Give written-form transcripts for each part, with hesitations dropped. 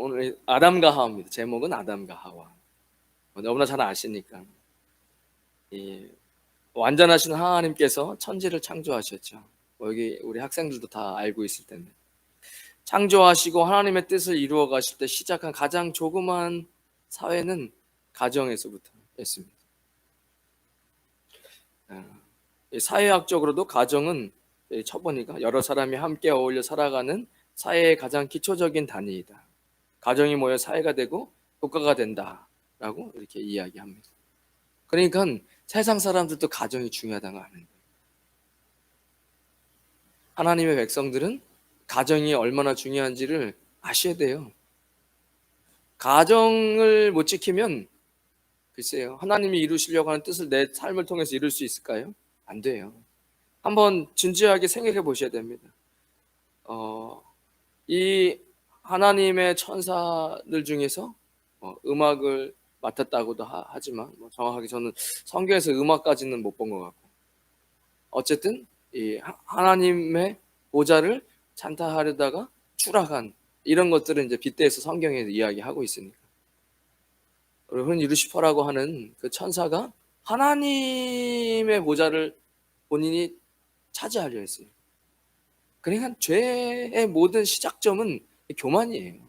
오늘 아담과 하와입니다. 제목은 아담과 하와. 너무나 잘 아시니까. 이 완전하신 하나님께서 천지를 창조하셨죠. 여기 우리 학생들도 다 알고 있을 텐데. 창조하시고 하나님의 뜻을 이루어 가실 때 시작한 가장 조그만 사회는 가정에서부터 했습니다. 사회학적으로도 가정은 쳐보니까 여러 사람이 함께 어울려 살아가는 사회의 가장 기초적인 단위이다. 가정이 모여 사회가 되고 국가가 된다라고 이렇게 이야기합니다. 그러니까 세상 사람들도 가정이 중요하다고 하는 거예요. 하나님의 백성들은 가정이 얼마나 중요한지를 아셔야 돼요. 가정을 못 지키면 글쎄요, 하나님이 이루시려고 하는 뜻을 내 삶을 통해서 이룰 수 있을까요? 안 돼요. 한번 진지하게 생각해 보셔야 됩니다. 이 하나님의 천사들 중에서 음악을 맡았다고도 하지만 정확하게 저는 성경에서 음악까지는 못 본 것 같고, 어쨌든 이 하나님의 보좌를 찬탈하려다가 추락한 이런 것들은 이제 빗대서 성경에 이야기하고 있으니까. 흔히 루시퍼라고 하는 그 천사가 하나님의 보좌를 본인이 차지하려 했어요. 그러니까 죄의 모든 시작점은 교만이에요.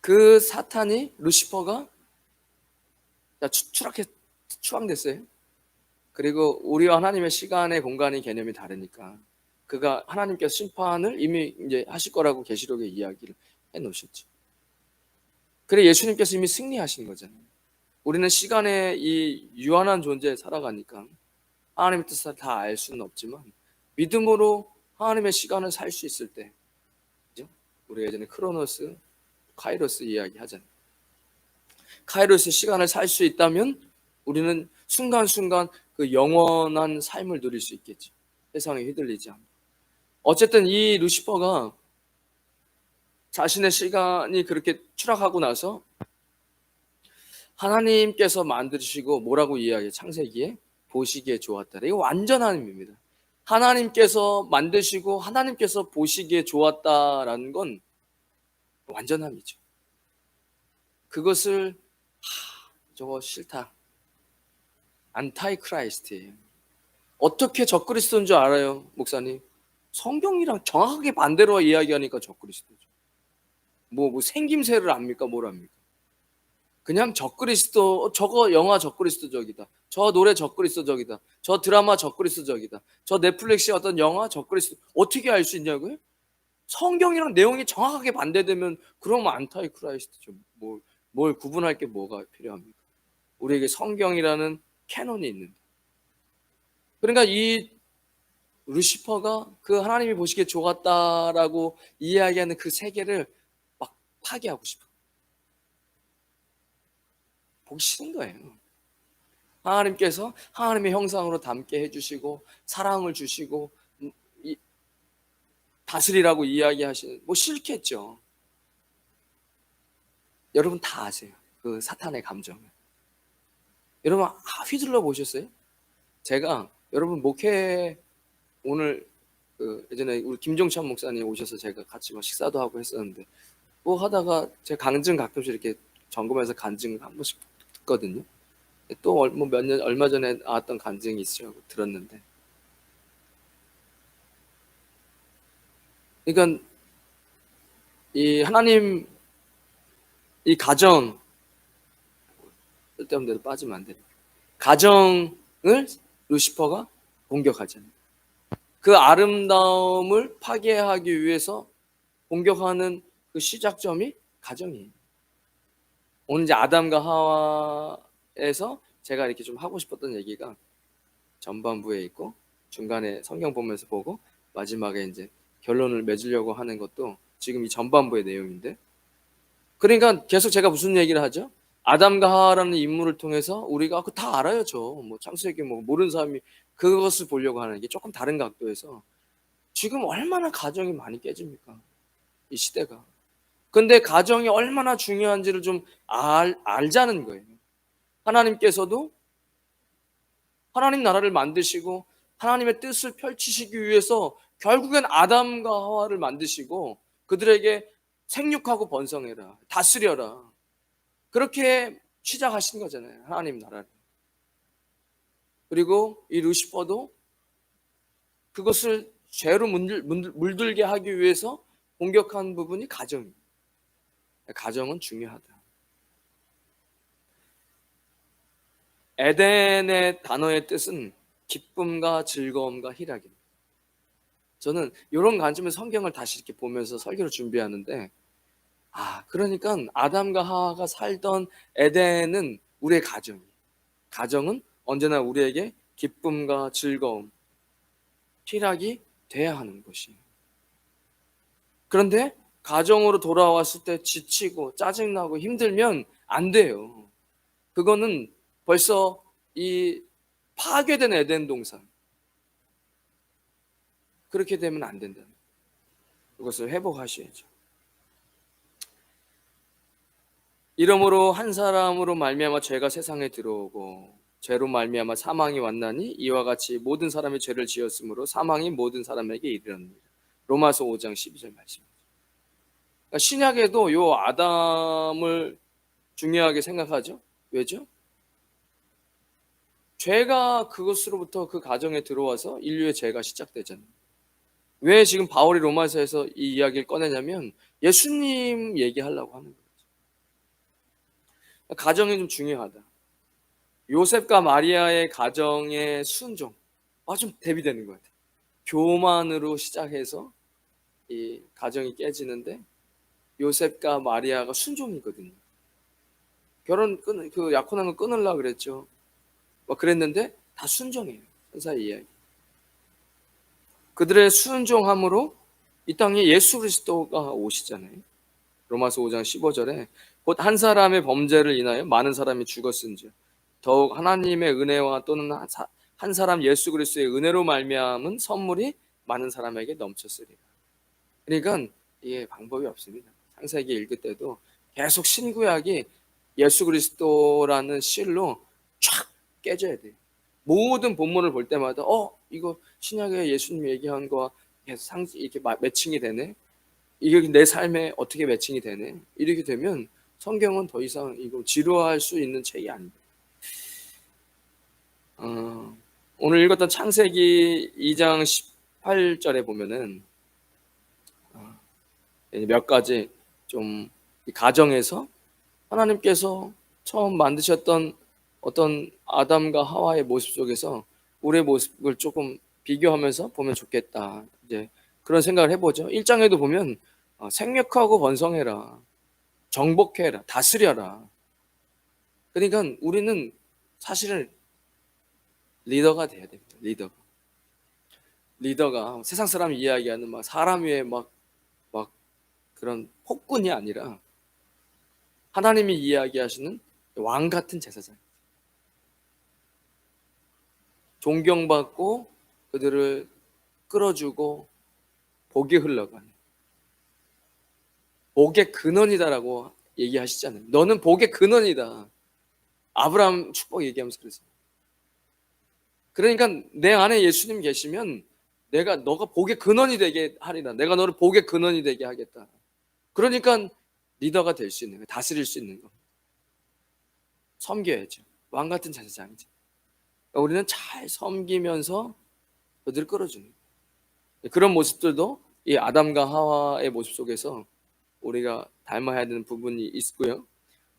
그 사탄이, 루시퍼가 추앙됐어요. 그리고 우리와 하나님의 시간의 공간의 개념이 다르니까 그가 하나님께서 심판을 이미 이제 하실 거라고 계시록에 이야기를 해 놓으셨죠. 그래 예수님께서 이미 승리하신 거잖아요. 우리는 시간의 이 유한한 존재에 살아가니까 하나님의 뜻을 다 알 수는 없지만 믿음으로 하나님의 시간을 살 수 있을 때, 그죠? 우리 예전에 크로노스, 카이로스 이야기 하잖아요. 카이로스 시간을 살 수 있다면 우리는 순간순간 그 영원한 삶을 누릴 수 있겠죠. 세상에 휘둘리지 않고. 어쨌든 이 루시퍼가 자신의 시간이 그렇게 추락하고 나서 하나님께서 만드시고 뭐라고 이야기해요? 창세기에 보시기에 좋았다. 이거 완전한 의미입니다. 하나님께서 만드시고 하나님께서 보시기에 좋았다라는 건 완전함이죠. 그것을 저거 싫다. 안타이 크라이스트예요. 어떻게 적그리스도인 줄 알아요, 목사님? 성경이랑 정확하게 반대로 이야기하니까 적그리스도죠. 뭐 생김새를 압니까? 뭘 압니까? 그냥 적그리스도, 저거 영화 적그리스도적이다. 저 노래 적그리스도적이다. 저 드라마 적그리스도적이다. 저 넷플릭스의 어떤 영화 적그리스도. 어떻게 알 수 있냐고요? 성경이랑 내용이 정확하게 반대되면 그러면 안타이 크라이스트죠. 뭘 구분할 게 뭐가 필요합니까? 우리에게 성경이라는 캐논이 있는데. 그러니까 이 루시퍼가 그 하나님이 보시기에 좋았다라고 이야기하는 그 세계를 막 파괴하고 싶어. 보기 싫은 거예요. 하나님께서 하나님의 형상으로 닮게 해주시고 사랑을 주시고 다스리라고 이야기하시는 싫겠죠. 여러분 다 아세요. 그 사탄의 감정을. 여러분 휘둘러 보셨어요? 제가 여러분 목회 오늘 예전에 우리 김종찬 목사님 오셔서 제가 같이 식사도 하고 했었는데 하다가 제가 간증 가끔씩 이렇게 점검해서 간증을 한 번씩 듣거든요. 또 몇 년 얼마 전에 나왔던 간증이 있으라고 들었는데, 그러니까 이 하나님 이 가정 쓸데없는 데로 빠지면 안 돼요. 가정을 루시퍼가 공격하잖아요. 그 아름다움을 파괴하기 위해서 공격하는 그 시작점이 가정이에요. 오늘 이제 아담과 하와에서 제가 이렇게 좀 하고 싶었던 얘기가 전반부에 있고 중간에 성경 보면서 보고 마지막에 이제 결론을 맺으려고 하는 것도 지금 이 전반부의 내용인데, 그러니까 계속 제가 무슨 얘기를 하죠? 아담과 하와라는 인물을 통해서 우리가 다 알아요. 창세기 모르는 사람이 그것을 보려고 하는 게 조금 다른 각도에서 지금 얼마나 가정이 많이 깨집니까? 이 시대가. 근데 가정이 얼마나 중요한지를 좀 알자는 거예요. 하나님께서도 하나님 나라를 만드시고 하나님의 뜻을 펼치시기 위해서 결국엔 아담과 하와를 만드시고 그들에게 생육하고 번성해라, 다스려라. 그렇게 시작하신 거잖아요, 하나님 나라를. 그리고 이 루시퍼도 그것을 죄로 물들게 하기 위해서 공격한 부분이 가정이에요. 가정은 중요하다. 에덴의 단어의 뜻은 기쁨과 즐거움과 희락입니다. 저는 이런 관점의 성경을 다시 이렇게 보면서 설교를 준비하는데, 그러니까 아담과 하와가 살던 에덴은 우리의 가정이에요. 가정은 언제나 우리에게 기쁨과 즐거움, 희락이 돼야 하는 것이에요. 그런데 가정으로 돌아왔을 때 지치고 짜증나고 힘들면 안 돼요. 그거는 벌써 이 파괴된 에덴 동산. 그렇게 되면 안 된다. 그것을 회복하셔야죠. 이러므로 한 사람으로 말미암아 죄가 세상에 들어오고 죄로 말미암아 사망이 왔나니 이와 같이 모든 사람이 죄를 지었으므로 사망이 모든 사람에게 이르렀느니라. 로마서 5장 12절 말씀입니다. 그러니까 신약에도 요 아담을 중요하게 생각하죠. 왜죠? 죄가 그것으로부터 그 가정에 들어와서 인류의 죄가 시작되잖아요. 왜 지금 바울이 로마서에서 이 이야기를 꺼내냐면 예수님 얘기하려고 하는 거예요. 가정이 좀 중요하다. 요셉과 마리아의 가정의 순종, 좀 대비되는 것 같아요. 교만으로 시작해서 이 가정이 깨지는데 요셉과 마리아가 순종이거든요. 그 약혼한 거 끊으려고 그랬죠. 그랬는데 다 순종이에요. 선사의 이야기. 그들의 순종함으로 이 땅에 예수 그리스도가 오시잖아요. 로마서 5장 15절에 곧 한 사람의 범죄를 인하여 많은 사람이 죽었은즉 더욱 하나님의 은혜와 또는 한 사람 예수 그리스도의 은혜로 말미암은 선물이 많은 사람에게 넘쳤으리라. 그러니까 이게 방법이 없습니다. 창세기 읽을 때도 계속 신구약이 예수 그리스도라는 실로 촥 깨져야 돼요. 모든 본문을 볼 때마다 이거 신약에 예수님 얘기한 거와 이렇게 매칭이 되네. 이게 내 삶에 어떻게 매칭이 되네. 이렇게 되면 성경은 더 이상 이거 지루할 수 있는 책이 아닙니다. 오늘 읽었던 창세기 2장 18절에 보면은 몇 가지 좀 가정에서 하나님께서 처음 만드셨던 어떤 아담과 하와의 모습 속에서 우리의 모습을 조금 비교하면서 보면 좋겠다. 이제 그런 생각을 해보죠. 1장에도 보면 생육하고 번성해라, 정복해라, 다스려라. 그러니까 우리는 사실은 리더가 돼야 됩니다. 리더가 세상 사람이 이야기하는 사람 위에 막 그런 폭군이 아니라 하나님이 이야기하시는 왕 같은 제사장. 존경받고 그들을 끌어주고 복이 흘러가는 복의 근원이다라고 얘기하시잖아요. 너는 복의 근원이다. 아브라함 축복 얘기하면서 그랬어요. 그러니까 내 안에 예수님 계시면 너가 복의 근원이 되게 하리라. 내가 너를 복의 근원이 되게 하겠다. 그러니까 리더가 될 수 있는 거예요. 다스릴 수 있는 거. 섬겨야죠. 왕 같은 제사장이죠. 그러니까 우리는 잘 섬기면서 그들을 끌어주는 거예요. 그런 모습들도 이 아담과 하와의 모습 속에서 우리가 닮아야 되는 부분이 있고요.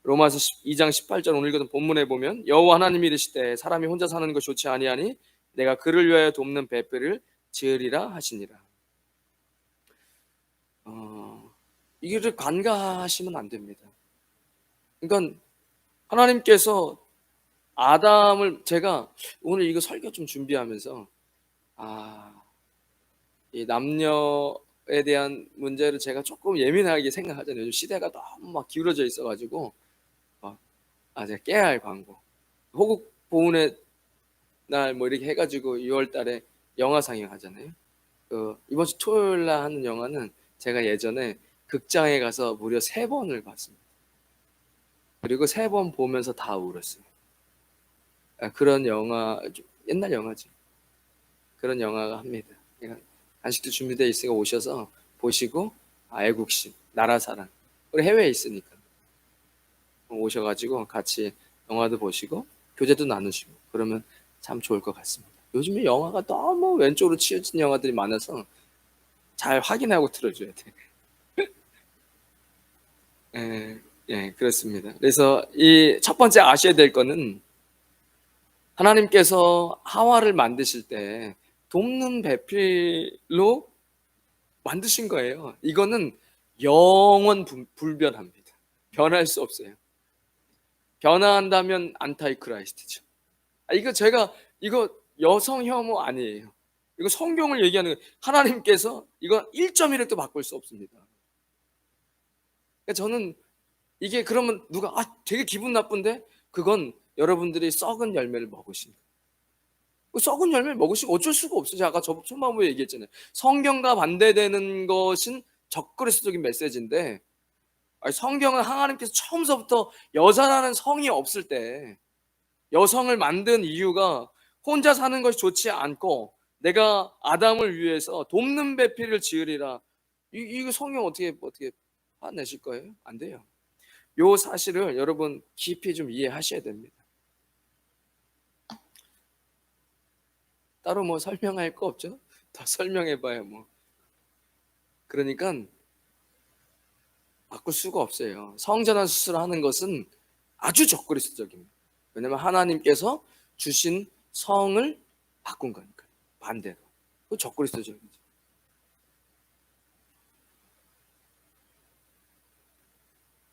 로마서 2장 18절 오늘 읽은 본문에 보면 여호와 하나님이 이르시되 사람이 혼자 사는 것이 좋지 아니하니 내가 그를 위하여 돕는 배필을 지으리라 하시니라. 이거를 간과하시면 안 됩니다. 그러니까 하나님께서 아담을 제가 오늘 이거 설교 좀 준비하면서 이 남녀에 대한 문제를 제가 조금 예민하게 생각하잖아요. 요즘 시대가 너무 막 기울어져 있어가지고 제가 깨야 할 광고. 호국 보훈의 날 이렇게 해가지고 6월 달에 영화 상영하잖아요. 이번 주 토요일 날 하는 영화는 제가 예전에 극장에 가서 무려 3번을 봤습니다. 그리고 3번 보면서 다 울었어요. 그런 영화, 옛날 영화죠. 그런 영화가 합니다. 간식도 준비되어 있으니까 오셔서 보시고 애국심, 나라 사랑. 우리 해외에 있으니까 오셔가지고 같이 영화도 보시고 교제도 나누시고 그러면 참 좋을 것 같습니다. 요즘에 영화가 너무 왼쪽으로 치우친 영화들이 많아서 잘 확인하고 틀어줘야 돼. 예, 예, 그렇습니다. 그래서 이 첫 번째 아셔야 될 거는 하나님께서 하와를 만드실 때 돕는 배필로 만드신 거예요. 이거는 영원 불변합니다. 변할 수 없어요. 변화한다면 안타이 크라이스트죠. 이거 제가 이거 여성 혐오 아니에요. 이거 성경을 얘기하는 거예요. 하나님께서 이거 1.1획도 바꿀 수 없습니다. 그러니까 저는 이게 그러면 누가 되게 기분 나쁜데 그건 여러분들이 썩은 열매를 먹으신 거예요. 썩은 열매를 먹으시고 어쩔 수가 없어요. 아까 초반부에 얘기했잖아요. 성경과 반대되는 것은 적그리스도적인 메시지인데 성경은 하나님께서 처음서부터 여자라는 성이 없을 때 여성을 만든 이유가 혼자 사는 것이 좋지 않고 내가 아담을 위해서 돕는 배필을 지으리라. 이거 성경 어떻게 화내실 거예요? 안 돼요. 요 사실을 여러분 깊이 좀 이해하셔야 됩니다. 따로 뭐 설명할 거 없죠? 더 설명해봐야 뭐. 그러니까 바꿀 수가 없어요. 성전환 수술을 하는 것은 아주 적그리스도적입니다. 왜냐하면 하나님께서 주신 성을 바꾼 거니까 반대로. 그 적그리스도적이죠.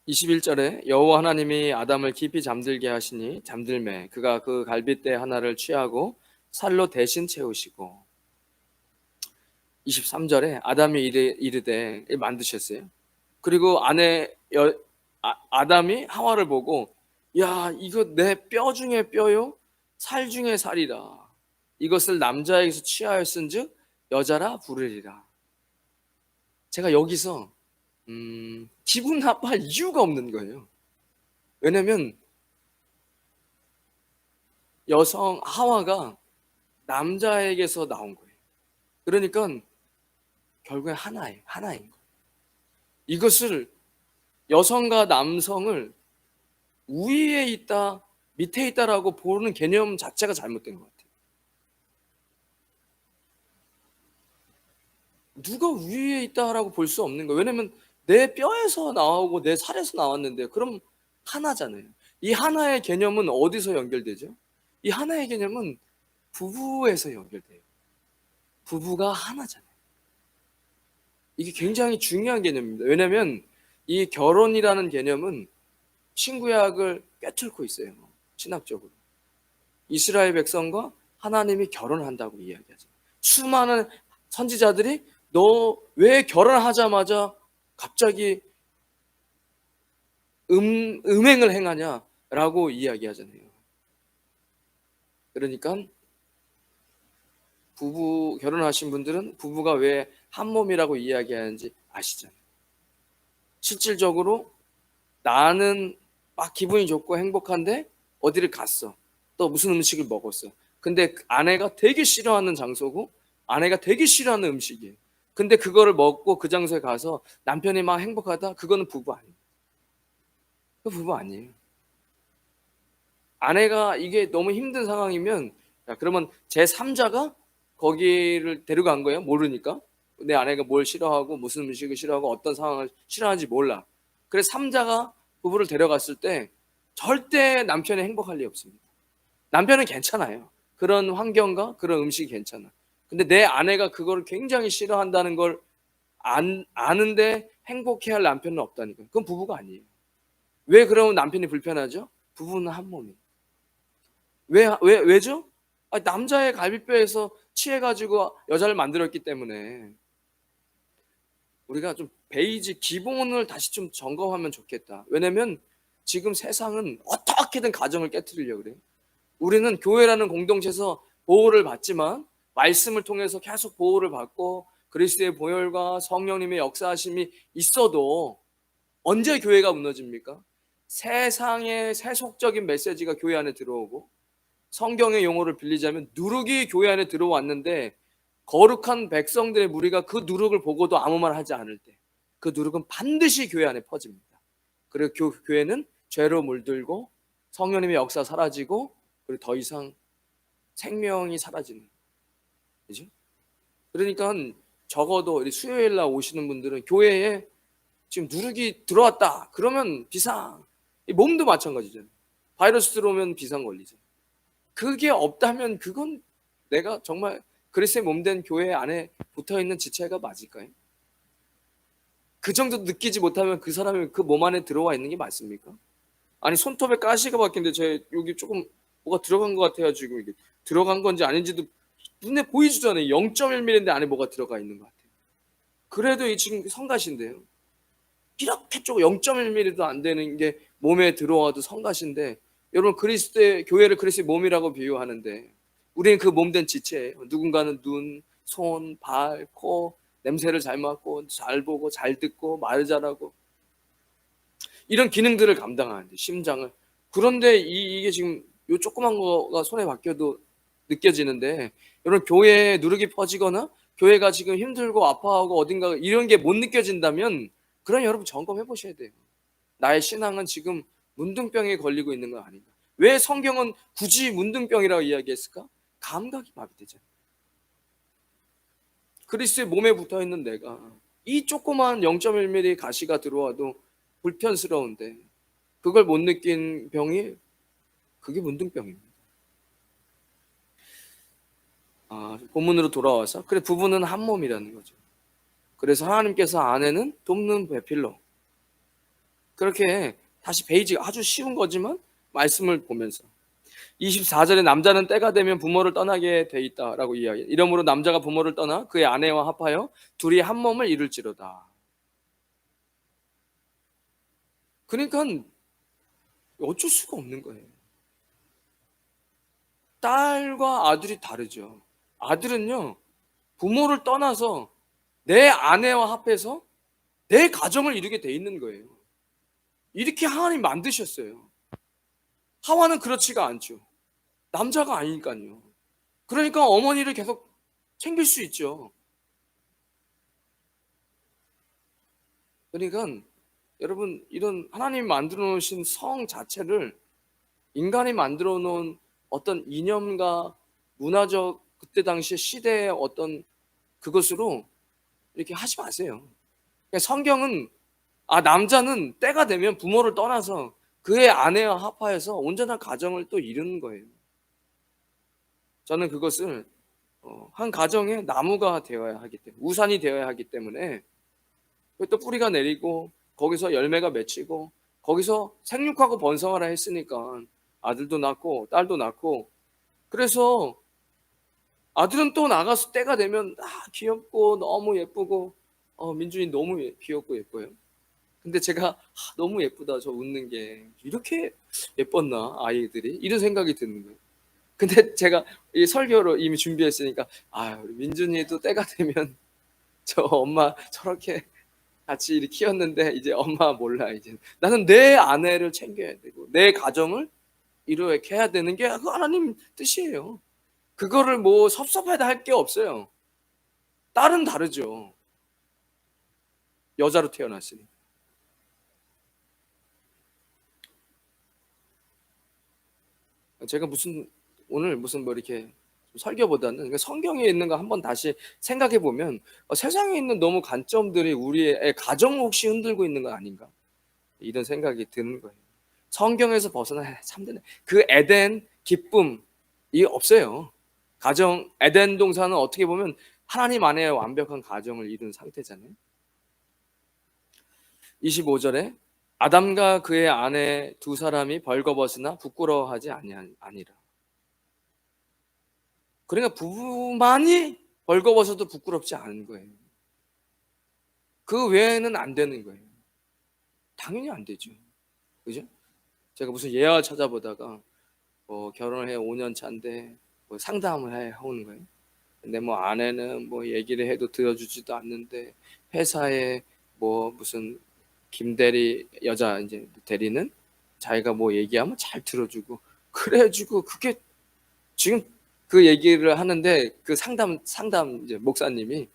21절에 여호와 하나님이 아담을 깊이 잠들게 하시니 잠들매 그가 그 갈빗대 하나를 취하고 살로 대신 채우시고 23절에 아담이 이르되 만드셨어요. 그리고 아담이 하와를 보고 야 이거 내 뼈 중에 뼈요 살 중에 살이라 이것을 남자에게서 취하였은즉 여자라 부르리라. 제가 여기서 기분 나빠할 이유가 없는 거예요. 왜냐면 여성 하와가 남자에게서 나온 거예요. 그러니까 결국엔 하나인 거예요. 이것을 여성과 남성을 위에 있다, 밑에 있다라고 보는 개념 자체가 잘못된 것 같아요. 누가 위에 있다라고 볼 수 없는 거예요. 왜냐면 내 뼈에서 나오고 내 살에서 나왔는데 그럼 하나잖아요. 이 하나의 개념은 어디서 연결되죠? 이 하나의 개념은 부부에서 연결돼요. 부부가 하나잖아요. 이게 굉장히 중요한 개념입니다. 왜냐면 이 결혼이라는 개념은 신구약을 꿰뚫고 있어요. 신학적으로. 이스라엘 백성과 하나님이 결혼한다고 이야기하죠. 수많은 선지자들이 너 왜 결혼하자마자 갑자기 음행을 행하냐라고 이야기하잖아요. 그러니까 부부 결혼하신 분들은 부부가 왜 한 몸이라고 이야기하는지 아시잖아요. 실질적으로 나는 막 기분이 좋고 행복한데 어디를 갔어. 또 무슨 음식을 먹었어. 근데 아내가 되게 싫어하는 장소고 아내가 되게 싫어하는 음식이에요. 근데 그거를 먹고 그 장소에 가서 남편이 막 행복하다? 그거는 부부 아니에요. 그 부부 아니에요. 아내가 이게 너무 힘든 상황이면 그러면 제3자가 거기를 데려간 거예요. 모르니까. 내 아내가 뭘 싫어하고 무슨 음식을 싫어하고 어떤 상황을 싫어하는지 몰라. 그래서 3자가 부부를 데려갔을 때 절대 남편이 행복할 리 없습니다. 남편은 괜찮아요. 그런 환경과 그런 음식이 괜찮아. 근데 내 아내가 그거를 굉장히 싫어한다는 걸 아는데 행복해할 남편은 없다니까. 그건 부부가 아니에요. 왜 그러면 남편이 불편하죠? 부부는 한 몸이에요. 왜죠? 남자의 갈비뼈에서 취해가지고 여자를 만들었기 때문에 우리가 좀 베이직 기본을 다시 좀 점검하면 좋겠다. 왜냐면 지금 세상은 어떻게든 가정을 깨트리려고 그래요. 우리는 교회라는 공동체에서 보호를 받지만 말씀을 통해서 계속 보호를 받고 그리스도의 보혈과 성령님의 역사하심이 있어도 언제 교회가 무너집니까? 세상의 세속적인 메시지가 교회 안에 들어오고 성경의 용어를 빌리자면 누룩이 교회 안에 들어왔는데 거룩한 백성들의 무리가 그 누룩을 보고도 아무 말 하지 않을 때 그 누룩은 반드시 교회 안에 퍼집니다. 그리고 교회는 죄로 물들고 성령님의 역사 사라지고 그리고 더 이상 생명이 사라지는 거죠. 그러니까 적어도 수요일 날 오시는 분들은 교회에 지금 누룩이 들어왔다 그러면 비상. 몸도 마찬가지잖아요. 바이러스 들어오면 비상 걸리죠. 그게 없다면 그건 내가 정말 그리스도의 몸된 교회 안에 붙어있는 지체가 맞을까요? 그 정도 느끼지 못하면 그 사람이 그 몸 안에 들어와 있는 게 맞습니까? 아니 손톱에 가시가 박힌데 제 여기 조금 뭐가 들어간 것 같아가지고 이게 들어간 건지 아닌지도 눈에 보이지도 않아요. 0.1mm인데 안에 뭐가 들어가 있는 것 같아요. 그래도 이 지금 성가신데요. 이렇게 조금 0.1mm도 안 되는 게 몸에 들어와도 성가신데, 여러분 그리스도의 교회를 그리스도의 몸이라고 비유하는데 우리는 그 몸된 지체예요. 누군가는 눈, 손, 발, 코, 냄새를 잘 맡고 잘 보고 잘 듣고 말 잘하고 이런 기능들을 감당하는데 심장을. 그런데 이게 지금 요 조그만 거가 손에 박혀도 느껴지는데, 여러분 교회에 누룩이 퍼지거나 교회가 지금 힘들고 아파하고 어딘가 이런 게 못 느껴진다면 그럼 여러분 점검해 보셔야 돼요. 나의 신앙은 지금 문둥병에 걸리고 있는 건 아닌가. 왜 성경은 굳이 문둥병이라고 이야기했을까? 감각이 마비되잖아요. 그리스도의 몸에 붙어있는 내가 이 조그만 0.1mm 가시가 들어와도 불편스러운데 그걸 못 느낀 병이, 그게 문둥병입니다. 본문으로 돌아와서 그래 부부는 한 몸이라는 거죠. 그래서 하나님께서 아내는 돕는 배필로, 그렇게 다시 베이직 아주 쉬운 거지만 말씀을 보면서 24절에 남자는 때가 되면 부모를 떠나게 돼 있다라고 이야기해요. 이러므로 남자가 부모를 떠나 그의 아내와 합하여 둘이 한 몸을 이룰지로다. 그러니까 어쩔 수가 없는 거예요. 딸과 아들이 다르죠. 아들은요 부모를 떠나서 내 아내와 합해서 내 가정을 이루게 돼 있는 거예요. 이렇게 하나님 만드셨어요. 하와는 그렇지가 않죠. 남자가 아니니까요. 그러니까 어머니를 계속 챙길 수 있죠. 그러니까 여러분 이런 하나님이 만들어 놓으신 성 자체를 인간이 만들어 놓은 어떤 이념과 문화적 그때 당시 시대의 어떤 그것으로 이렇게 하지 마세요. 그러니까 성경은 남자는 때가 되면 부모를 떠나서 그의 아내와 합하여서 온전한 가정을 또 이루는 거예요. 저는 그것을 한 가정의 나무가 되어야 하기 때문에, 우산이 되어야 하기 때문에, 또 뿌리가 내리고 거기서 열매가 맺히고 거기서 생육하고 번성하라 했으니까 아들도 낳고 딸도 낳고, 그래서 아들은 또 나가서 때가 되면 귀엽고 너무 예쁘고 민준이 너무 귀엽고 예뻐요. 근데 제가 너무 예쁘다 저 웃는 게 이렇게 예뻤나 아이들이, 이런 생각이 드는 거예요. 근데 제가 이 설교로 이미 준비했으니까 우리 민준이도 때가 되면 저 엄마 저렇게 같이 이렇게 키웠는데 이제 엄마 몰라, 이제 나는 내 아내를 챙겨야 되고 내 가정을 이렇게 해야 되는 게 그 하나님 뜻이에요. 그거를 뭐 섭섭하다 할 게 없어요. 딸은 다르죠. 여자로 태어났으니. 제가 오늘 무슨 뭐 이렇게 설교보다는 성경에 있는 거 한번 다시 생각해 보면 세상에 있는 너무 관점들이 우리의 가정을 혹시 흔들고 있는 건 아닌가, 이런 생각이 드는 거예요. 성경에서 벗어나야 참되네. 그 에덴 기쁨이 없어요. 가정 에덴 동산은 어떻게 보면 하나님 안에 완벽한 가정을 이룬 상태잖아요. 25절에 아담과 그의 아내 두 사람이 벌거벗으나 부끄러워하지 아니라. 그러니까 부부만이 벌거벗어도 부끄럽지 않은 거예요. 그 외에는 안 되는 거예요. 당연히 안 되죠. 그죠? 제가 무슨 예화 찾아보다가 결혼을 해 5년 차인데 상담을 해 오는 거예요. 근데 아내는 얘기를 해도 들어주지도 않는데 회사에 무슨 김대리 여자 이제 대리는 자기가 얘기하면 잘 들어주고 그래가지고 그게 지금 그 얘기를 하는데 그 상담 이제 목사님이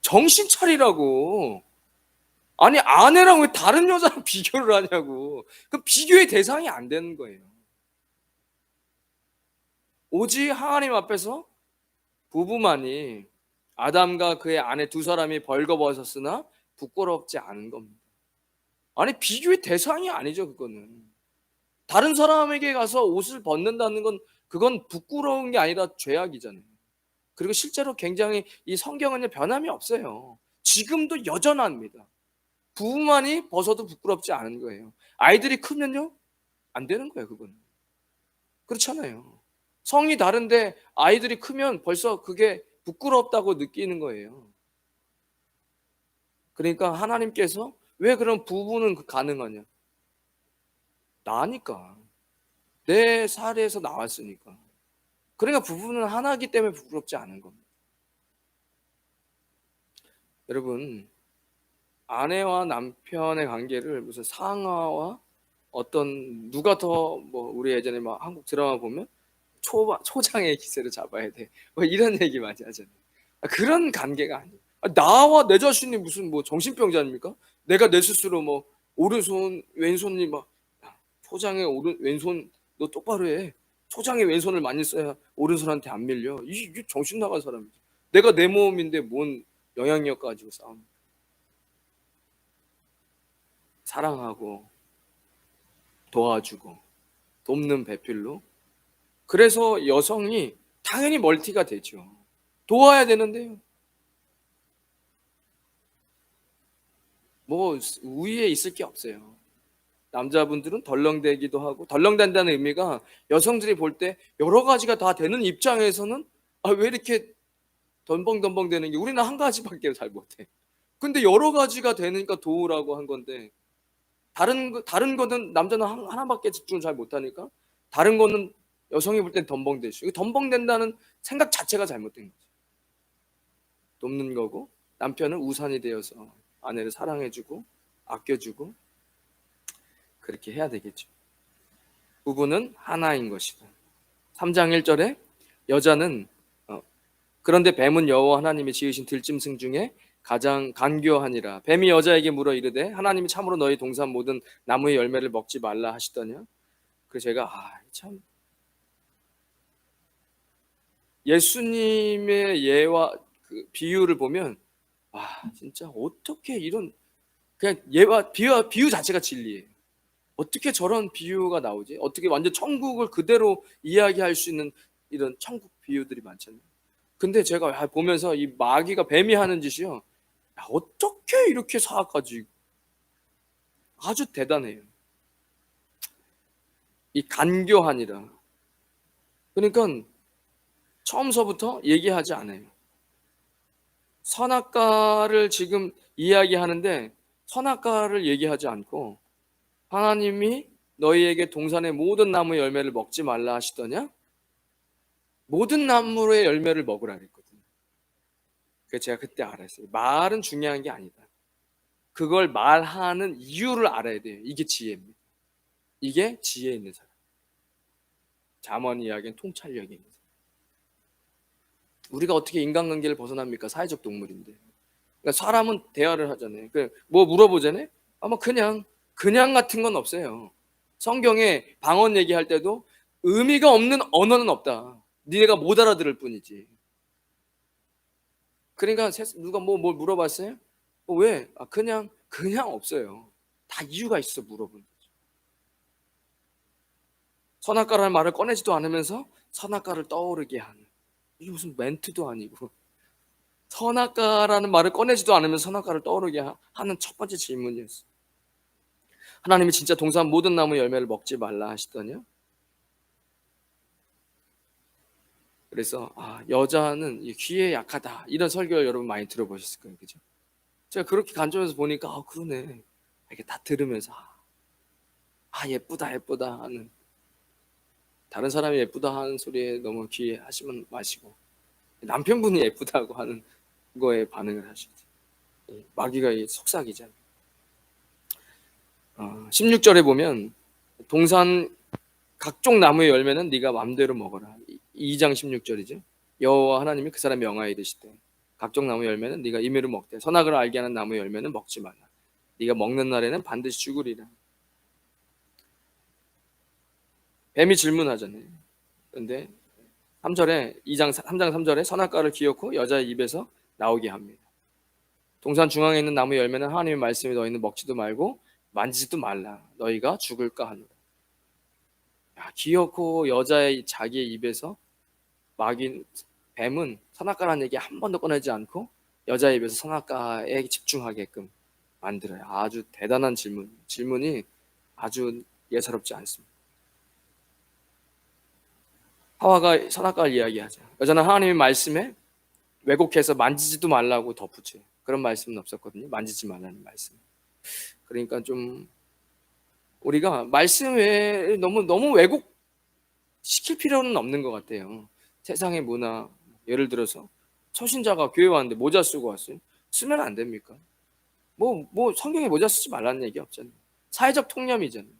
정신 차리라고, 아니 아내랑 왜 다른 여자랑 비교를 하냐고. 그 비교의 대상이 안 되는 거예요. 오직 하나님 앞에서 부부만이 아담과 그의 아내 두 사람이 벌거벗었으나 부끄럽지 않은 겁니다. 아니 비교의 대상이 아니죠 그거는. 다른 사람에게 가서 옷을 벗는다는 건 그건 부끄러운 게 아니라 죄악이잖아요. 그리고 실제로 굉장히 이 성경은 변함이 없어요. 지금도 여전합니다. 부부만이 벗어도 부끄럽지 않은 거예요. 아이들이 크면요? 안 되는 거예요, 그거는. 그렇잖아요. 성이 다른데 아이들이 크면 벌써 그게 부끄럽다고 느끼는 거예요. 그러니까 하나님께서 왜 그런 부부는 가능하냐? 나니까. 내 사례에서 나왔으니까. 그러니까 부부는 하나이기 때문에 부끄럽지 않은 겁니다. 여러분, 아내와 남편의 관계를 무슨 상하와 어떤 누가 더 뭐 우리 예전에 막 한국 드라마 보면 초장의 기세를 잡아야 돼. 뭐 이런 얘기 많이 하잖아요. 그런 관계가 아니에요. 나와 내 자신이 무슨 뭐 정신병자입니까? 내가 내 스스로 뭐 오른손 왼손이 막 야, 초장의 왼손 너 똑바로 해. 초장의 왼손을 많이 써야 오른손한테 안 밀려. 이게 정신 나간 사람이지. 내가 내 몸인데 뭔 영향력 가지고 싸움. 사랑하고 도와주고 돕는 배필로. 그래서 여성이 당연히 멀티가 되죠. 도와야 되는데요. 뭐 우위에 있을 게 없어요. 남자분들은 덜렁대기도 하고 덜렁댄다는 의미가 여성들이 볼 때 여러 가지가 다 되는 입장에서는 왜 이렇게 덤벙덤벙 되는 게 우리는 한 가지밖에 잘 못해. 근데 여러 가지가 되니까 도우라고 한 건데 다른 거는 남자는 하나밖에 집중을 잘 못하니까 다른 거는 여성이 볼 땐 덤벙대죠. 덤벙된다는 생각 자체가 잘못된 거죠. 돕는 거고 남편은 우산이 되어서 아내를 사랑해주고 아껴주고 그렇게 해야 되겠죠. 부부는 하나인 것이다. 3장 1절에 여자는 그런데 뱀은 여호와 하나님이 지으신 들짐승 중에 가장 간교하니라. 뱀이 여자에게 물어 이르되 하나님이 참으로 너희 동산 모든 나무의 열매를 먹지 말라 하시더냐. 그래서 제가 참 예수님의 예와 그 비유를 보면 진짜 어떻게 이런 그냥 예와 비유 자체가 진리예요. 어떻게 저런 비유가 나오지? 어떻게 완전 천국을 그대로 이야기할 수 있는 이런 천국 비유들이 많잖아요. 근데 제가 보면서 이 마귀가 뱀이 하는 짓이요. 어떻게 이렇게 사악하지? 아주 대단해요. 이 간교하니라. 그러니까 처음서부터 얘기하지 않아요. 선악과를 지금 이야기하는데 선악과를 얘기하지 않고 하나님이 너희에게 동산의 모든 나무의 열매를 먹지 말라 하시더냐? 모든 나무의 열매를 먹으라 그랬거든요. 그래서 제가 그때 알았어요. 말은 중요한 게 아니다. 그걸 말하는 이유를 알아야 돼요. 이게 지혜입니다. 이게 지혜 있는 사람. 잠언 이야기는 통찰력이 있는 사람. 우리가 어떻게 인간관계를 벗어납니까? 사회적 동물인데. 그러니까 사람은 대화를 하잖아요. 뭐 물어보잖아요. 아마 그냥 같은 건 없어요. 성경에 방언 얘기할 때도 의미가 없는 언어는 없다. 니네가 못 알아들을 뿐이지. 그러니까 누가 뭘 물어봤어요? 왜? 그냥 없어요. 다 이유가 있어 물어보는 거죠. 선악과라는 말을 꺼내지도 않으면서 선악과를 떠오르게 하는. 이게 무슨 멘트도 아니고 선악과라는 말을 꺼내지도 않으면서 선악과를 떠오르게 하는 첫 번째 질문이었어요. 하나님이 진짜 동산 모든 나무 열매를 먹지 말라 하시더냐? 그래서 여자는 귀에 약하다 이런 설교를 여러분 많이 들어보셨을 거예요, 그죠? 제가 그렇게 간증해서 보니까 그러네. 이렇게 다 들으면서 예쁘다 하는 다른 사람이 예쁘다 하는 소리에 너무 귀에 하시면 마시고 남편분이 예쁘다고 하는 거에 반응을 하시죠. 마귀가 속삭이잖아요. 16절에 보면 동산 각종 나무의 열매는 네가 마음대로 먹어라. 2장 16절이죠. 여호와 하나님이 그 사람 명하여 이르시되 각종 나무 열매는 네가 임의로 먹되 선악을 알게 하는 나무의 열매는 먹지 말라. 네가 먹는 날에는 반드시 죽으리라. 뱀이 질문하잖아요. 그런데 3절에 2장 3장 3절에 선악과를 기어코 여자의 입에서 나오게 합니다. 동산 중앙에 있는 나무 열매는 하나님의 말씀이 너희는 먹지도 말고 만지지도 말라. 너희가 죽을까 하노라. 야, 기어코 여자의 자기의 입에서 막인 뱀은 선악과라는 얘기 한 번도 꺼내지 않고 여자의 입에서 선악과에 집중하게끔 만들어요. 아주 대단한 질문이 아주 예사롭지 않습니다. 하와가 선악과를 이야기하죠. 여자는 하나님의 말씀에 왜곡해서 만지지도 말라고 덧붙여요. 그런 말씀은 없었거든요. 만지지 말라는 말씀. 그러니까 좀 우리가 말씀 외에 너무 왜곡시킬 필요는 없는 것 같아요. 세상의 문화, 예를 들어서 초신자가 교회 왔는데 모자 쓰고 왔어요. 쓰면 안 됩니까? 뭐 성경에 모자 쓰지 말라는 얘기 없잖아요. 사회적 통념이잖아요.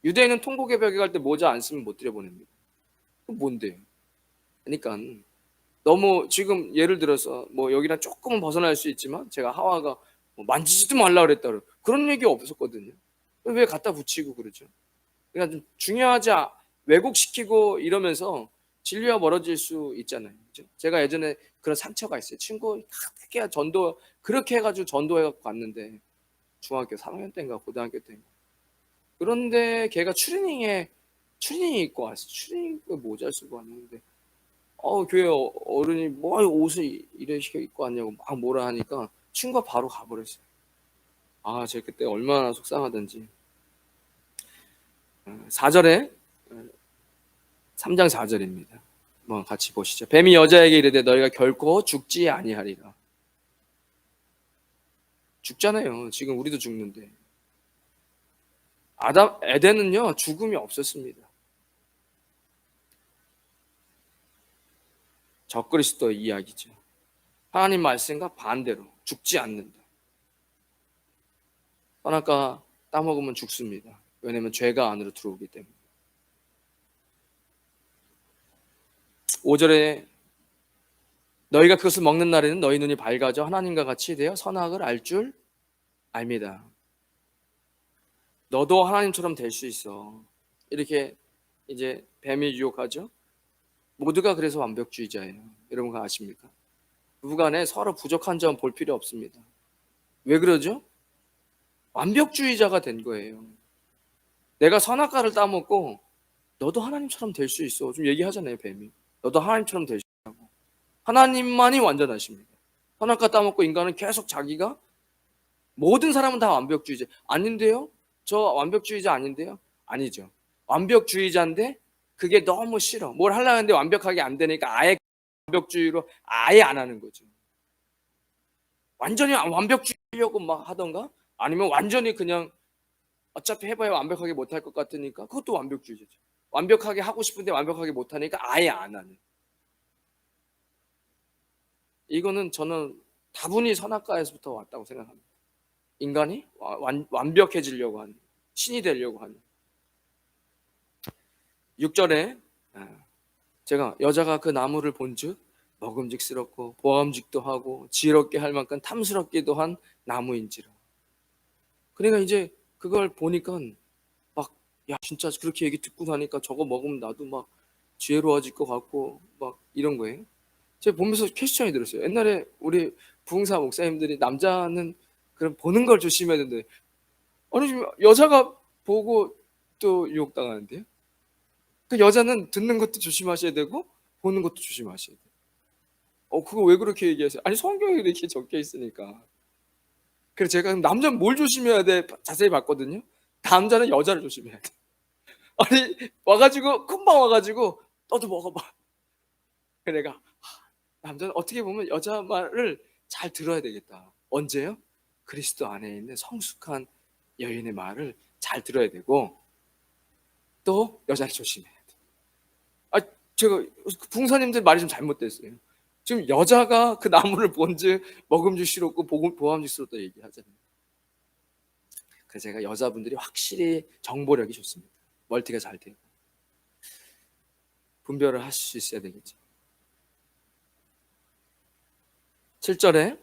유대인은 통곡의 벽에 갈 때 모자 안 쓰면 못 들여보냅니다. 그럼 뭔데요? 그러니까 너무 지금 예를 들어서 뭐 여기랑 조금은 벗어날 수 있지만 제가 하와가 뭐 만지지도 말라 그랬다 그런 얘기 없었거든요. 왜 갖다 붙이고 그러죠? 그러니까 좀 중요하지 왜곡시키고 이러면서 진리와 멀어질 수 있잖아요. 그렇죠? 제가 예전에 그런 상처가 있어요. 친구 크게 전도 그렇게 해가지고 전도해갖고 갔는데 중학교 3학년 때인가 고등학교 때인가 그런데 걔가 추리닝 입고 왔어. 추리닝 모자 쓰고 왔는데 교회 어른이 뭐 옷을 이래 시켜 입고 왔냐고 막 뭐라 하니까 친구가 바로 가버렸어요. 제가 그때 얼마나 속상하던지. 4절에 3장 4절입니다. 한번 같이 보시죠. 뱀이 여자에게 이르되 너희가 결코 죽지 아니하리라. 죽잖아요. 지금 우리도 죽는데. 에덴은요 죽음이 없었습니다. 적그리스도 이야기죠. 하나님 말씀과 반대로 죽지 않는다. 선악과 따먹으면 죽습니다. 왜냐하면 죄가 안으로 들어오기 때문에. 5절에 너희가 그것을 먹는 날에는 너희 눈이 밝아져 하나님과 같이 되어 선악을 알 줄 압니다. 너도 하나님처럼 될 수 있어. 이렇게 이제 뱀이 유혹하죠. 모두가 그래서 완벽주의자예요. 여러분 그거 아십니까? 부부간에 서로 부족한 점 볼 필요 없습니다. 왜 그러죠? 완벽주의자가 된 거예요. 내가 선악과를 따먹고 너도 하나님처럼 될 수 있어. 좀 얘기하잖아요, 뱀이. 너도 하나님처럼 될 수 있다고. 하나님만이 완전하십니다. 선악과 따먹고 인간은 계속 자기가 모든 사람은 다 완벽주의자. 아닌데요? 저 완벽주의자 아닌데요? 아니죠. 완벽주의자인데 그게 너무 싫어. 뭘 하려고 하는데 완벽하게 안 되니까 아예 완벽주의로 아예 안 하는 거죠. 완전히 완벽주의려고 막 하던가 아니면 완전히 그냥 어차피 해봐야 완벽하게 못할 것 같으니까 그것도 완벽주의자죠. 완벽하게 하고 싶은데 완벽하게 못하니까 아예 안 하는. 이거는 저는 다분히 선악과에서부터 왔다고 생각합니다. 인간이 완벽해지려고 하는, 신이 되려고 하는. 6절에 제가 여자가 그 나무를 본즉 먹음직스럽고 보암직도 하고 지혜롭게 할 만큼 탐스럽기도 한 나무인지라. 그러니까 이제 그걸 보니까 막 야 진짜 그렇게 얘기 듣고 나니까 저거 먹으면 나도 막 지혜로워질 것 같고 막 이런 거예요. 제가 보면서 퀘스천이 들었어요. 옛날에 우리 부흥사 목사님들이 남자는 그런 보는 걸 조심해야 된대. 아니 지금 여자가 보고 또 유혹당하는데요. 그 여자는 듣는 것도 조심하셔야 되고 보는 것도 조심하셔야 돼요. 그거 왜 그렇게 얘기하세요? 아니 성경에 이렇게 적혀 있으니까. 그래서 제가 남자는 뭘 조심해야 돼? 자세히 봤거든요. 남자는 여자를 조심해야 돼. 아니 와가지고 금방 와가지고 너도 먹어봐. 그래 내가 남자는 어떻게 보면 여자 말을 잘 들어야 되겠다. 언제요? 그리스도 안에 있는 성숙한 여인의 말을 잘 들어야 되고 또 여자를 조심해야 돼. 제가 부흥사님들 말이 좀 잘못됐어요. 지금 여자가 그 나무를 본즉 먹음직스럽고 보암직스럽다 얘기하잖아요. 그래서 제가 여자분들이 확실히 정보력이 좋습니다. 멀티가 잘 되고 분별을 하실 수 있어야 되겠죠. 7절에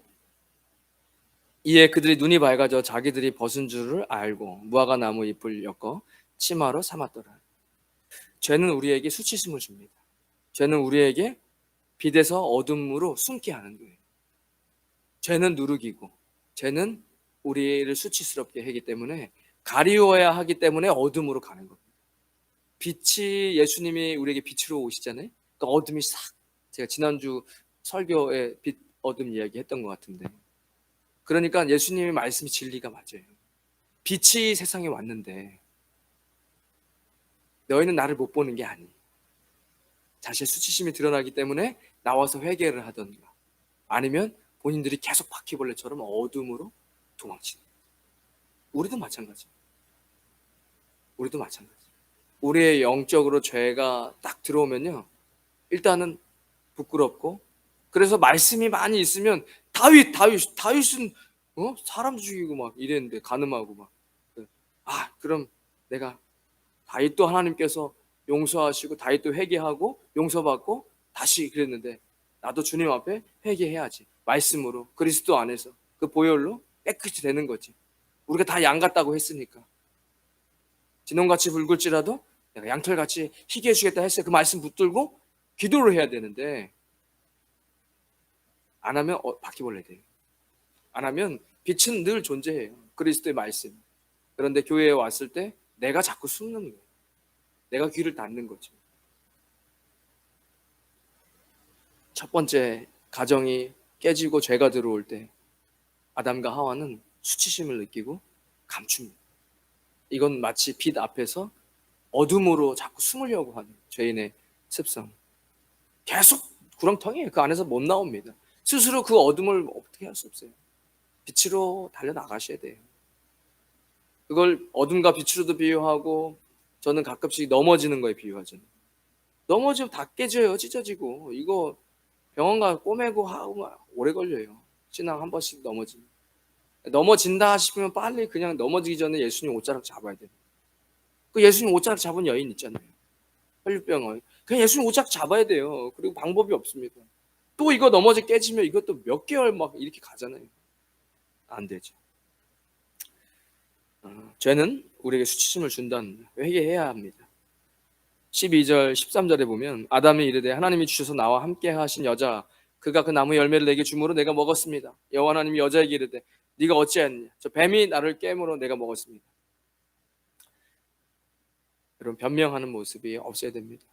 이에 그들이 눈이 밝아져 자기들이 벗은 줄을 알고 무화과 나무 잎을 엮어 치마로 삼았더라. 죄는 우리에게 수치심을 줍니다. 죄는 우리에게 빛에서 어둠으로 숨게 하는 거예요. 죄는 누룩이고 죄는 우리를 수치스럽게 하기 때문에 가리워야 하기 때문에 어둠으로 가는 겁니다. 빛이 예수님이 우리에게 빛으로 오시잖아요. 그러니까 어둠이 싹, 제가 지난주 설교에 빛 어둠 이야기 했던 것 같은데, 그러니까 예수님의 말씀이 진리가 맞아요. 빛이 세상에 왔는데 너희는 나를 못 보는 게 아니. 자신의 수치심이 드러나기 때문에 나와서 회개를 하던가 아니면 본인들이 계속 바퀴벌레처럼 어둠으로 도망치는. 우리도 마찬가지. 우리도 마찬가지. 우리의 영적으로 죄가 딱 들어오면요, 일단은 부끄럽고, 그래서 말씀이 많이 있으면 다윗은 사람 죽이고 막 이랬는데 간음하고 막, 그럼 내가 다윗도 하나님께서 용서하시고 다윗도 회개하고 용서받고 다시 그랬는데 나도 주님 앞에 회개해야지. 말씀으로 그리스도 안에서 그 보혈로 깨끗이 되는 거지. 우리가 다 양 같다고 했으니까. 진홍같이 붉을지라도 내가 양털같이 희게 해주겠다 했어요. 그 말씀 붙들고 기도를 해야 되는데 안 하면 바퀴벌레 돼요. 안 하면 빛은 늘 존재해요. 그리스도의 말씀. 그런데 교회에 왔을 때 내가 자꾸 숨는 거예요. 내가 귀를 닫는 거죠. 첫 번째, 가정이 깨지고 죄가 들어올 때 아담과 하와는 수치심을 느끼고 감춥니다. 이건 마치 빛 앞에서 어둠으로 자꾸 숨으려고 하는 죄인의 습성. 계속 구렁텅이에요. 그 안에서 못 나옵니다. 스스로 그 어둠을 어떻게 할 수 없어요. 빛으로 달려나가셔야 돼요. 그걸 어둠과 빛으로도 비유하고, 저는 가끔씩 넘어지는 거에 비유하잖아요. 넘어지면 다 깨져요. 찢어지고. 이거 병원 가 꼬매고 하고 오래 걸려요. 신앙 한 번씩 넘어지면. 넘어진다 싶으면 빨리 그냥 넘어지기 전에 예수님 옷자락 잡아야 돼요. 그 예수님 옷자락 잡은 여인 있잖아요. 혈류병을. 그냥 예수님 옷자락 잡아야 돼요. 그리고 방법이 없습니다. 또 이거 넘어져 깨지면 이것도 몇 개월 막 이렇게 가잖아요. 안 되죠. 죄는 우리에게 수치심을 준다는, 회개해야 합니다. 12절 13절에 보면 아담이 이르되 하나님이 주셔서 나와 함께 하신 여자 그가 그 나무 열매를 내게 주므로 내가 먹었습니다. 여호와 하나님이 여자에게 이르되 네가 어찌하였느냐? 저 뱀이 나를 깨므로 내가 먹었습니다. 여러분, 변명하는 모습이 없어야 됩니다.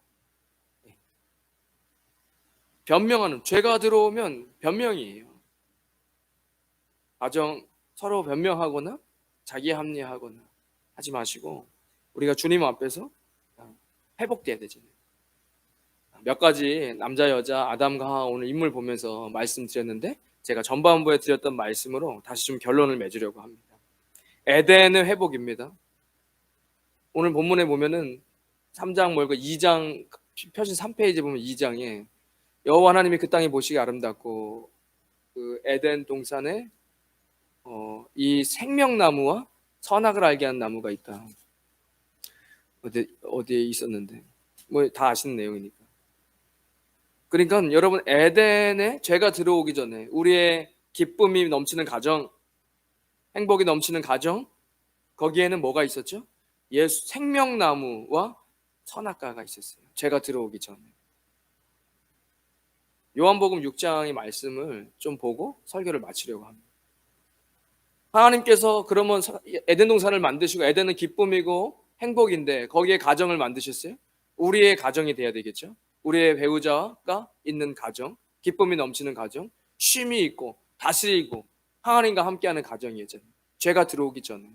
변명하는, 죄가 들어오면 변명이에요. 가정 서로 변명하거나 자기 합리화하거나 하지 마시고 우리가 주님 앞에서 회복돼야 되잖아요. 몇 가지 남자 여자 아담과 하와 오늘 인물 보면서 말씀드렸는데, 제가 전반부에 드렸던 말씀으로 다시 좀 결론을 맺으려고 합니다. 에덴의 회복입니다. 오늘 본문에 보면은 3장 말고 2장 표지 3페이지 보면 2장에 여호와 하나님이 그 땅이 보시기 아름답고 그 에덴 동산에 이 생명나무와 선악을 알게 하는 나무가 있다. 어디에 있었는데 뭐 다 아시는 내용이니까. 그러니까 여러분, 에덴에 죄가 들어오기 전에 우리의 기쁨이 넘치는 가정, 행복이 넘치는 가정, 거기에는 뭐가 있었죠? 예수 생명나무와 선악과가 있었어요. 죄가 들어오기 전에. 요한복음 6장의 말씀을 좀 보고 설교를 마치려고 합니다. 하나님께서 그러면 에덴 동산을 만드시고 에덴은 기쁨이고 행복인데 거기에 가정을 만드셨어요? 우리의 가정이 돼야 되겠죠? 우리의 배우자가 있는 가정, 기쁨이 넘치는 가정, 쉼이 있고 다스리고 하나님과 함께하는 가정이죠. 죄가 들어오기 전에.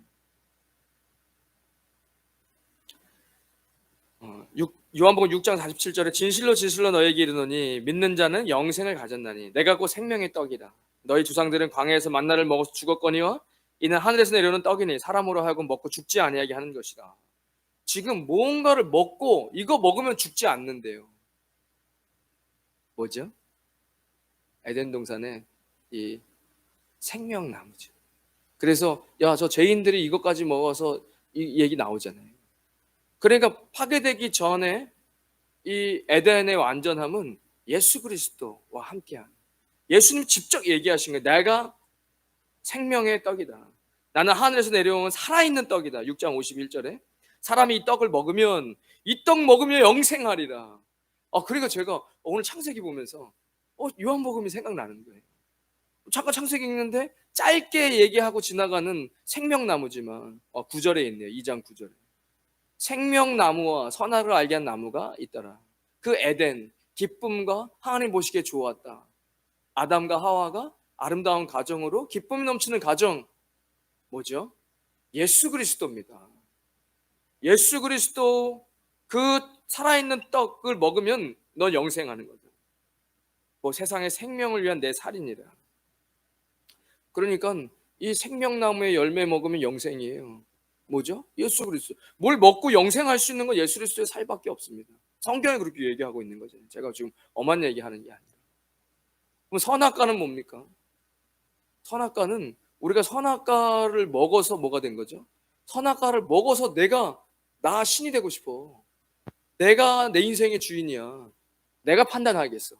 요한복음 6장 47절에 진실로 진실로 너에게 이르노니 믿는 자는 영생을 가졌나니 내가 곧 생명의 떡이라. 너희 조상들은 광야에서 만나를 먹어서 죽었거니와 이는 하늘에서 내려오는 떡이니 사람으로 하여금 먹고 죽지 아니하게 하는 것이다. 지금 뭔가를 먹고 이거 먹으면 죽지 않는데요. 뭐죠? 에덴 동산에 이 생명나무죠. 그래서 저 죄인들이 이것까지 먹어서 이 얘기 나오잖아요. 그러니까 파괴되기 전에 이 에덴의 완전함은 예수 그리스도와 함께하는, 예수님 직접 얘기하신 거예요. 내가 생명의 떡이다. 나는 하늘에서 내려온 살아있는 떡이다. 6장 51절에 사람이 이 떡을 먹으면 이 떡 먹으면 영생하리라. 그러니까 제가 오늘 창세기 보면서 요한복음이 생각나는 거예요. 잠깐 창세기 읽는데 짧게 얘기하고 지나가는 생명나무지만 9절에 있네요. 2장 9절에 생명나무와 선악을 알게 한 나무가 있더라. 그 에덴 기쁨과 하나님 보시기에 좋았다. 아담과 하와가 아름다운 가정으로 기쁨이 넘치는 가정 뭐죠? 예수 그리스도입니다. 예수 그리스도 그 살아있는 떡을 먹으면 넌 영생하는 거다. 세상의 생명을 위한 내 살이니라. 그러니까 이 생명나무의 열매 먹으면 영생이에요. 뭐죠? 예수 그리스도. 뭘 먹고 영생할 수 있는 건 예수 그리스도의 살밖에 없습니다. 성경이 그렇게 얘기하고 있는 거죠. 제가 지금 엄한 얘기하는 게 아니라. 그럼 선악과는 뭡니까? 선악과는 우리가 선악과를 먹어서 뭐가 된 거죠? 선악과를 먹어서 나 신이 되고 싶어. 내가 내 인생의 주인이야. 내가 판단하겠어.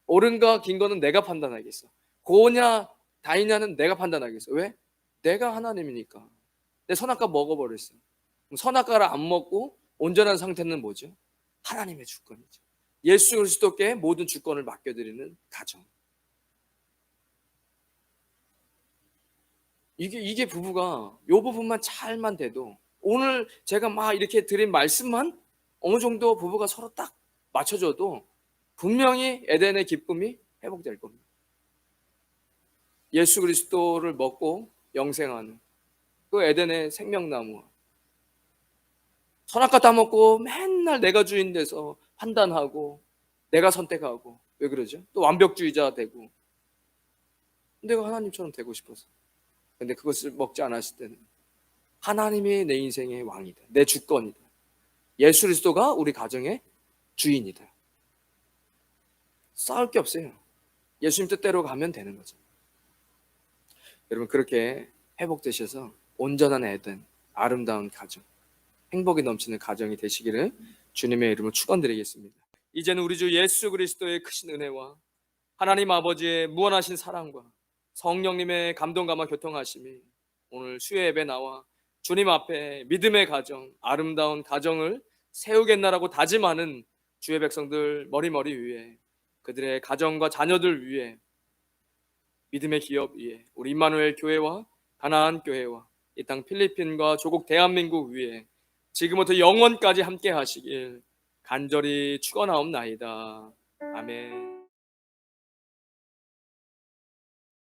옳은가 긴 거는 내가 판단하겠어. 고냐 다이냐는 내가 판단하겠어. 왜? 내가 하나님이니까. 내 선악과 먹어버렸어. 그럼 선악과를 안 먹고 온전한 상태는 뭐죠? 하나님의 주권이죠. 예수 그리스도께 모든 주권을 맡겨드리는 가정. 이게 부부가 요 부분만 잘만 돼도 오늘 제가 막 이렇게 드린 말씀만 어느 정도 부부가 서로 딱 맞춰줘도 분명히 에덴의 기쁨이 회복될 겁니다. 예수 그리스도를 먹고 영생하는 그 에덴의 생명나무. 선악과 따먹고 맨날 내가 주인 돼서 판단하고 내가 선택하고 왜 그러죠? 또 완벽주의자 되고 내가 하나님처럼 되고 싶어서. 근데 그것을 먹지 않았을 때는 하나님이 내 인생의 왕이다. 내 주권이다. 예수 그리스도가 우리 가정의 주인이다. 싸울 게 없어요. 예수님 뜻대로 가면 되는 거죠. 여러분 그렇게 회복되셔서 온전한 에덴, 아름다운 가정, 행복이 넘치는 가정이 되시기를 주님의 이름으로 축원드리겠습니다. 이제는 우리 주 예수 그리스도의 크신 은혜와 하나님 아버지의 무한하신 사랑과 성령님의 감동감화 교통하심이 오늘 수요 예배 나와 주님 앞에 믿음의 가정, 아름다운 가정을 세우겠나라고 다짐하는 주의 백성들 머리머리 위에 그들의 가정과 자녀들 위에 믿음의 기업 위에 우리 임마누엘 교회와 가나안 교회와 이 땅 필리핀과 조국 대한민국 위에 지금부터 영원까지 함께 하시길 간절히 축원하옵나이다. 아멘.